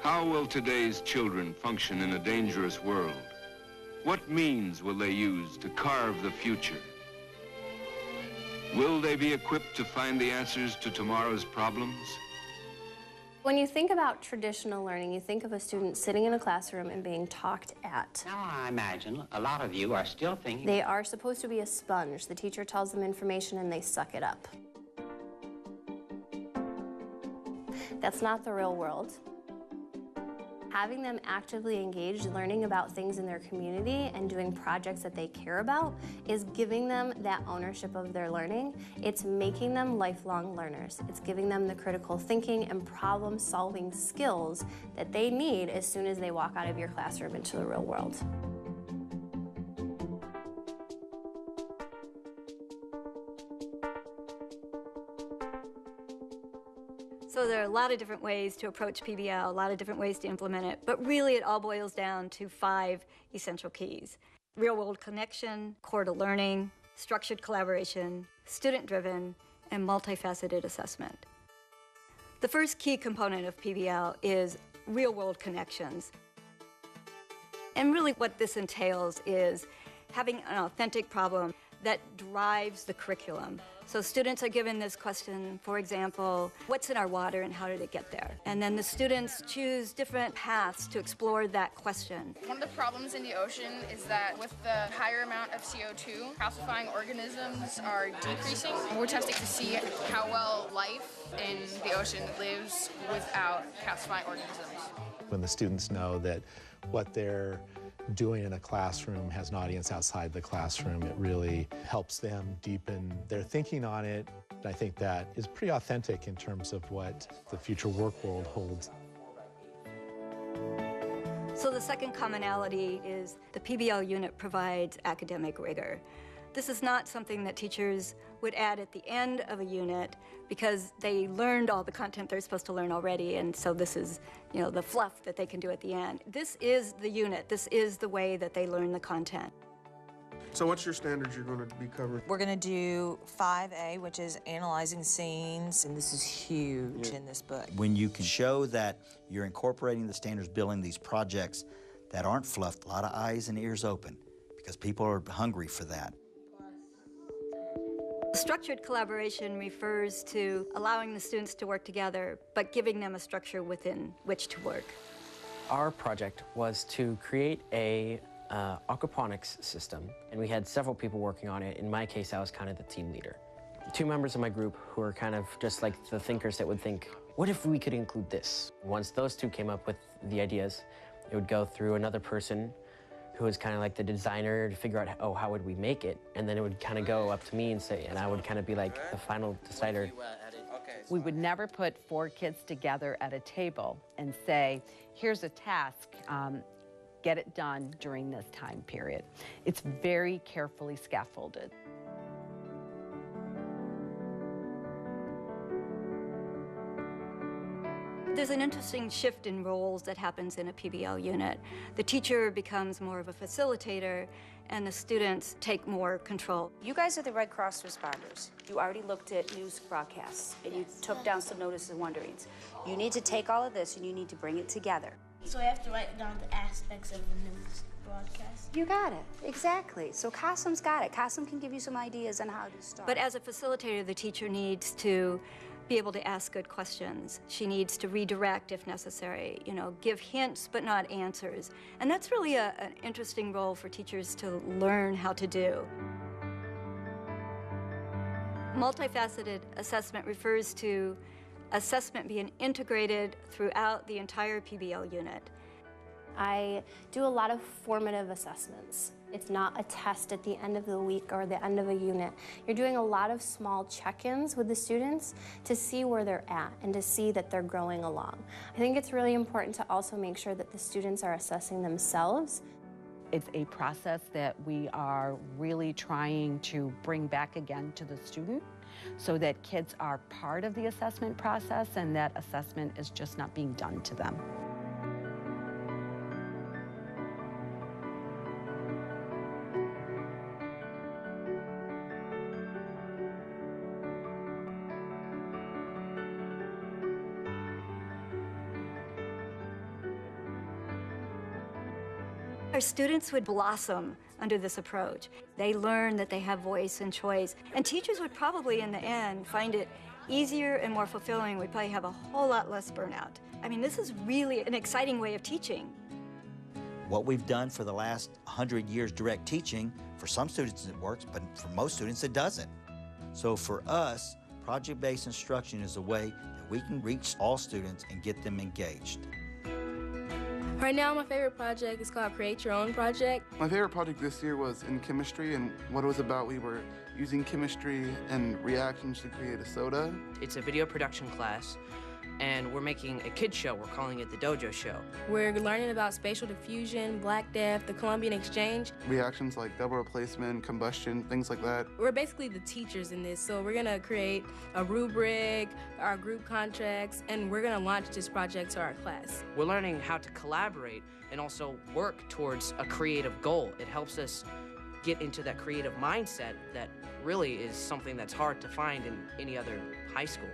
How will today's children function in a dangerous world? What means will they use to carve the future? Will they be equipped to find the answers to tomorrow's problems? When you think about traditional learning, you think of a student sitting in a classroom and being talked at. Now I imagine a lot of you are still thinking... They are supposed to be a sponge. The teacher tells them information and they suck it up. That's not the real world. Having them actively engaged, learning about things in their community and doing projects that they care about is giving them that ownership of their learning. It's making them lifelong learners. It's giving them the critical thinking and problem-solving skills that they need as soon as they walk out of your classroom into the real world. So there are a lot of different ways to approach PBL, a lot of different ways to implement it, but really it all boils down to 5 essential keys. Real-world connection, core to learning, structured collaboration, student-driven, and multifaceted assessment. The first key component of PBL is real-world connections. And really what this entails is having an authentic problem that drives the curriculum. So students are given this question, for example, what's in our water and how did it get there? And then the students choose different paths to explore that question. One of the problems in the ocean is that with the higher amount of CO2, calcifying organisms are decreasing. We're testing to see how well life in the ocean lives without calcifying organisms. When the students know that what they're doing in a classroom has an audience outside the classroom, it really helps them deepen their thinking on it. I think that is pretty authentic in terms of what the future work world holds. So the second commonality is the PBL unit provides academic rigor. This is not something that teachers would add at the end of a unit because they learned all the content they're supposed to learn already, and so this is, the fluff that they can do at the end. This is the unit. This is the way that they learn the content. So what's your standards you're going to be covering? We're going to do 5A, which is analyzing scenes, and this is huge in this book. When you can show that you're incorporating the standards, building these projects that aren't fluffed, a lot of eyes and ears open, because people are hungry for that. Structured collaboration refers to allowing the students to work together, but giving them a structure within which to work. Our project was to create a aquaponics system, and we had several people working on it. In my case, I was kind of the team leader. 2 members of my group who were kind of just like the thinkers that would think, what if we could include this? Once those 2 came up with the ideas, it would go through another person who was kind of like the designer to figure out, oh, how would we make it? And then it would kind of go up to me and say, and I would kind of be like the final decider. We would never put 4 kids together at a table and say, here's a task, get it done during this time period. It's very carefully scaffolded. There's an interesting shift in roles that happens in a PBL unit. The teacher becomes more of a facilitator, and the students take more control. You guys are the Red Cross responders. You already looked at news broadcasts, and you took down some notices and wonderings. You need to take all of this, and you need to bring it together. So I have to write down the aspects of the news broadcast? You got it, exactly. So Qasim's got it. Qasim can give you some ideas on how to start. But as a facilitator, the teacher needs to be able to ask good questions. She needs to redirect if necessary, give hints but not answers. And that's really an interesting role for teachers to learn how to do. Multifaceted assessment refers to assessment being integrated throughout the entire PBL unit. I do a lot of formative assessments. It's not a test at the end of the week or the end of a unit. You're doing a lot of small check-ins with the students to see where they're at and to see that they're growing along. I think it's really important to also make sure that the students are assessing themselves. It's a process that we are really trying to bring back again to the student so that kids are part of the assessment process and that assessment is just not being done to them. Our students would blossom under this approach. They learn that they have voice and choice, and teachers would probably, in the end, find it easier and more fulfilling. We'd probably have a whole lot less burnout. I mean, this is really an exciting way of teaching. What we've done for the last 100 years direct teaching, for some students it works, but for most students it doesn't. So for us, project-based instruction is a way that we can reach all students and get them engaged. Right now, my favorite project is called Create Your Own Project. My favorite project this year was in chemistry, and what it was about, we were using chemistry and reactions to create a soda. It's a video production class, and we're making a kid show. We're calling it the Dojo Show. We're learning about spatial diffusion, Black Death, the Columbian Exchange. Reactions like double replacement, combustion, things like that. We're basically the teachers in this, so we're gonna create a rubric, our group contracts, and we're gonna launch this project to our class. We're learning how to collaborate and also work towards a creative goal. It helps us get into that creative mindset that really is something that's hard to find in any other high school.